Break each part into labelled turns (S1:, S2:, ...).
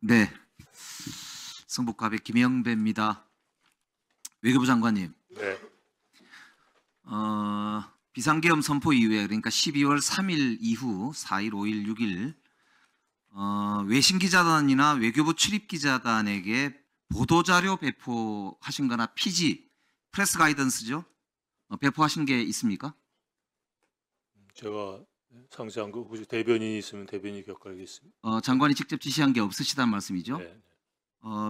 S1: 네, 성북갑의 김영배입니다. 외교부 장관님,
S2: 네,
S1: 비상계엄 선포 이후에 그러니까 12월 3일 이후 4일, 5일, 6일 외신 기자단이나 외교부 출입 기자단에게 보도자료 배포하신 거나 PG, 프레스 가이던스죠? 배포하신 게 있습니까?
S2: 제가 상세한 거 혹시 대변인이 있으면 대변인이 격하겠습니다.
S1: 장관이 직접 지시한 게 없으시다는 말씀이죠?
S2: 네,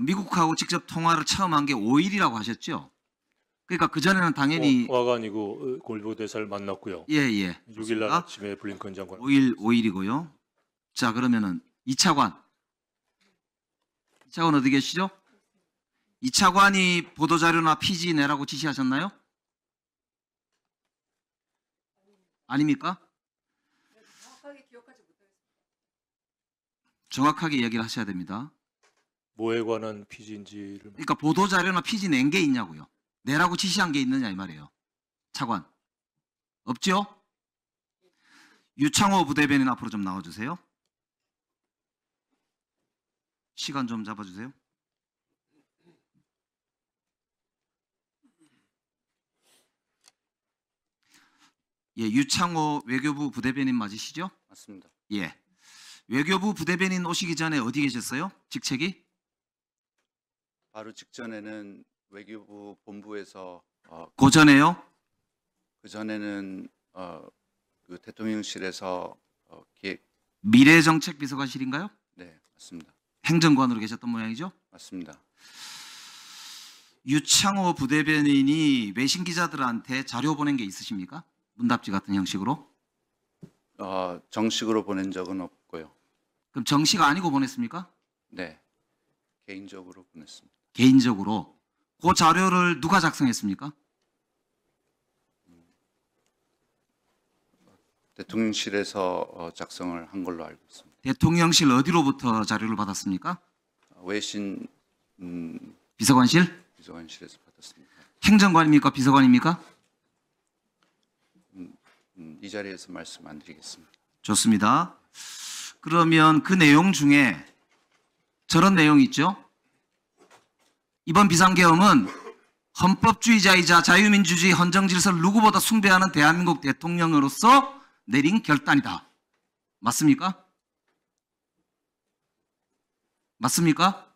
S1: 미국하고 직접 통화를 처음 한 게 5일이라고 하셨죠? 그러니까 그전에는 당연히
S2: 통화가 아니고 골보 대사를 만났고요.
S1: 예.
S2: 6일 날 아침에 블링컨 장관.
S1: 5일이고요. 자, 그러면은 2차관 어디 계시죠? 2차관이 보도자료나 PG 내라고 지시하셨나요? 아닙니까? 정확하게 이야기를 하셔야 됩니다.
S2: 뭐에 관한 피지인지를
S1: 그러니까 보도자료나 PG 낸 게 있냐고요. 내라고 지시한 게 있느냐 이 말이에요. 차관. 없죠? 유창호 부대변인 앞으로 좀 나와주세요. 시간 좀 잡아주세요. 예, 유창호 외교부 부대변인 맞으시죠?
S3: 맞습니다.
S1: 예. 외교부 부대변인 오시기 전에 어디 계셨어요? 직책이?
S3: 바로 직전에는 외교부 본부에서
S1: 그 전에요?
S3: 그 전에는 그 대통령실에서 기획
S1: 미래정책 비서관실인가요?
S3: 네 맞습니다.
S1: 행정관으로 계셨던 모양이죠?
S3: 맞습니다.
S1: 유창호 부대변인이 외신 기자들한테 자료 보낸 게 있으십니까? 문답지 같은 형식으로?
S3: 정식으로 보낸 적은 없고요.
S1: 그럼 정식 아니고 보냈습니까?
S3: 네 개인적으로 보냈습니다.
S1: 개인적으로. 그 자료를 누가 작성했습니까?
S3: 대통령실에서 작성을 한 걸로 알고 있습니다.
S1: 대통령실 어디로부터 자료를 받았습니까?
S3: 외신
S1: 비서관실?
S3: 비서관실에서 받았습니다.
S1: 행정관입니까? 비서관입니까?
S3: 이 자리에서 말씀 안 드리겠습니다.
S1: 좋습니다. 그러면 그 내용 중에 저런 내용이 있죠? 이번 비상계엄은 헌법주의자이자 자유민주주의 헌정질서를 누구보다 숭배하는 대한민국 대통령으로서 내린 결단이다. 맞습니까? 맞습니까?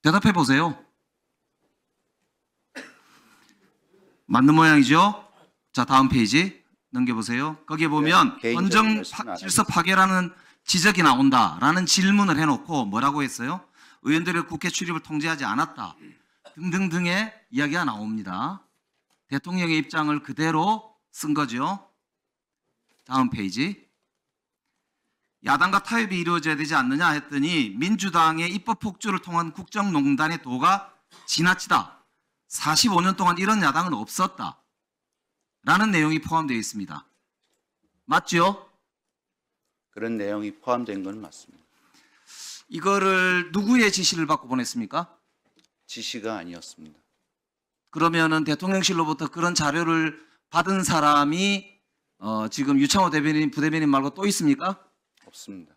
S1: 대답해 보세요. 맞는 모양이죠? 자, 다음 페이지 넘겨보세요. 거기에 보면
S3: 개인적인
S1: 헌정
S3: 말씀은 안
S1: 질서 파괴라는 지적이 나온다라는 질문을 해놓고 뭐라고 했어요? 의원들의 국회 출입을 통제하지 않았다 등등등의 이야기가 나옵니다. 대통령의 입장을 그대로 쓴 거죠. 다음 페이지. 야당과 타협이 이루어져야 되지 않느냐 했더니 민주당의 입법 폭주를 통한 국정농단의 도가 지나치다. 45년 동안 이런 야당은 없었다. 라는 내용이 포함되어 있습니다. 맞죠?
S3: 그런 내용이 포함된 건 맞습니다.
S1: 이거를 누구의 지시를 받고 보냈습니까?
S3: 지시가 아니었습니다.
S1: 그러면은 대통령실로부터 그런 자료를 받은 사람이 지금 유창호 대변인, 부대변인 말고 또 있습니까?
S3: 없습니다.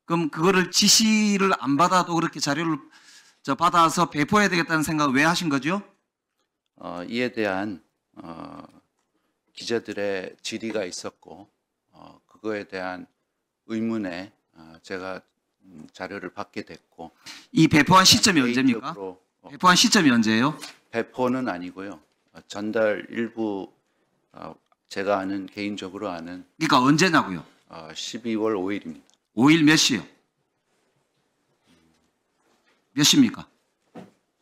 S1: 그럼 그거를 지시를 안 받아도 그렇게 자료를 받아서 배포해야 되겠다는 생각을 왜 하신 거죠?
S3: 이에 대한 기자들의 질의가 있었고 그거에 대한 의문에 제가 자료를 받게 됐고
S1: 이 배포한 시점이 언제입니까?
S3: 개인적으로,
S1: 배포한 시점이 언제예요?
S3: 배포는 아니고요. 전달 일부 제가 아는 개인적으로 아는
S1: 그러니까 언제냐고요?
S3: 12월 5일입니다.
S1: 5일 몇 시요? 몇 시입니까?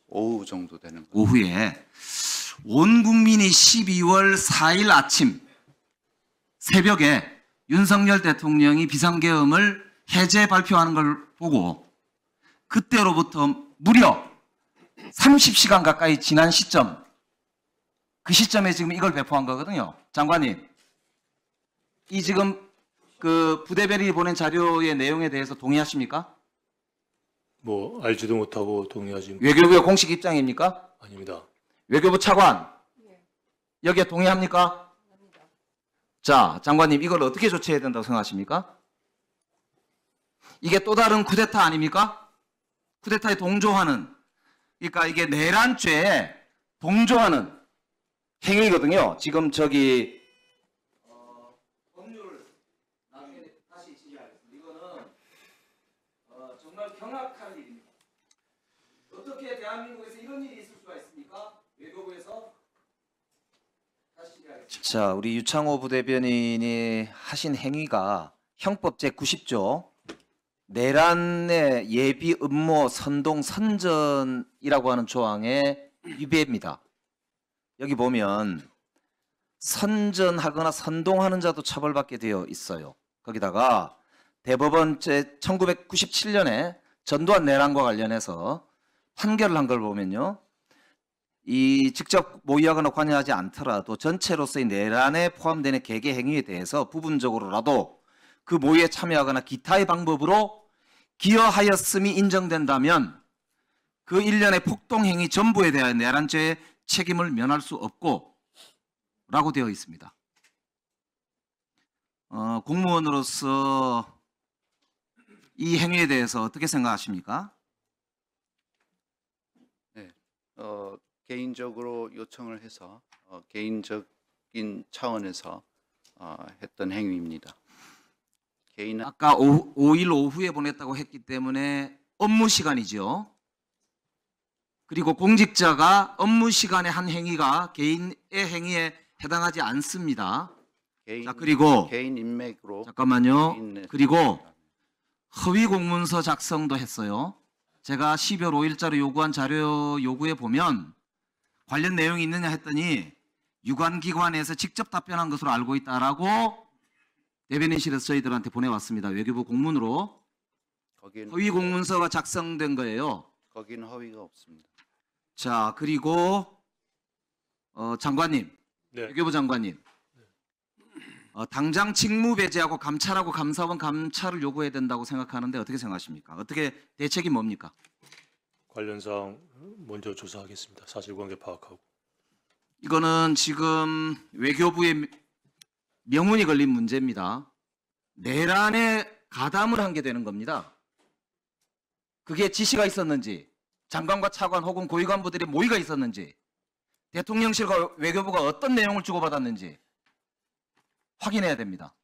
S3: 오후 정도 되는 거.
S1: 오후에 온 국민이 12월 4일 아침 새벽에 윤석열 대통령이 비상계엄을 해제 발표하는 걸 보고 그때로부터 무려 30시간 가까이 지난 시점, 그 시점에 지금 이걸 배포한 거거든요. 장관님, 이 지금 그 부대변인이 보낸 자료의 내용에 대해서 동의하십니까?
S2: 뭐 알지도 못하고 동의하지
S1: 외교부의 공식 입장입니까?
S2: 아닙니다.
S1: 외교부 차관, 여기에 동의합니까? 자, 장관님, 이걸 어떻게 조치해야 된다고 생각하십니까? 이게 또 다른 쿠데타 아닙니까? 쿠데타에 동조하는, 그러니까 이게 내란죄에 동조하는 행위거든요. 지금 저기 법률 나중에 다시 질의하겠습니다. 이거는 정말 경악할 일입니다. 어떻게 대한민국에서 이런 일이 있을 수가 있습니까? 외교부에서 다시 질의하겠습니다.
S4: 자, 우리 유창호 부대변인이 하신 행위가 형법 제90조 내란의 예비 음모 선동 선전이라고 하는 조항에 위배입니다. 여기 보면 선전하거나 선동하는 자도 처벌받게 되어 있어요. 거기다가 대법원 제 1997년에 전두환 내란과 관련해서 판결을 한 걸 보면요. 이 직접 모의하거나 관여하지 않더라도 전체로서의 내란에 포함되는 개개 행위에 대해서 부분적으로라도 그 모의에 참여하거나 기타의 방법으로 기여하였음이 인정된다면 그 일련의 폭동행위 전부에 대한 내란죄의 책임을 면할 수 없고 라고 되어 있습니다. 공무원으로서 이 행위에 대해서 어떻게 생각하십니까?
S3: 네, 개인적으로 요청을 해서 개인적인 차원에서 했던 행위입니다. 개인은
S1: 아까 5일 오후에 보냈다고 했기 때문에 업무 시간이죠. 그리고 공직자가 업무 시간에 한 행위가 개인의 행위에 해당하지 않습니다. 자, 그리고
S3: 개인 인맥으로
S1: 잠깐만요.
S3: 개인의
S1: 그리고 허위 공문서 작성도 했어요. 제가 12월 5일자로 요구한 자료 요구에 보면 관련 내용이 있느냐 했더니 유관기관에서 직접 답변한 것으로 알고 있다라고 대변인실에서 저희들한테 보내왔습니다. 외교부 공문으로
S3: 거기는
S1: 허위 공문서가 작성된 거예요.
S3: 거기는 허위가 없습니다.
S1: 자, 그리고 장관님,
S2: 네.
S1: 외교부 장관님, 당장 직무 배제하고 감찰하고 감사원 감찰을 요구해야 된다고 생각하는데 어떻게 생각하십니까? 어떻게 대책이 뭡니까?
S2: 관련 사항 먼저 조사하겠습니다. 사실관계 파악하고.
S1: 이거는 지금 외교부의 명운이 걸린 문제입니다. 내란에 가담을 한 게 되는 겁니다. 그게 지시가 있었는지, 장관과 차관 혹은 고위 간부들의 모의가 있었는지, 대통령실과 외교부가 어떤 내용을 주고받았는지 확인해야 됩니다.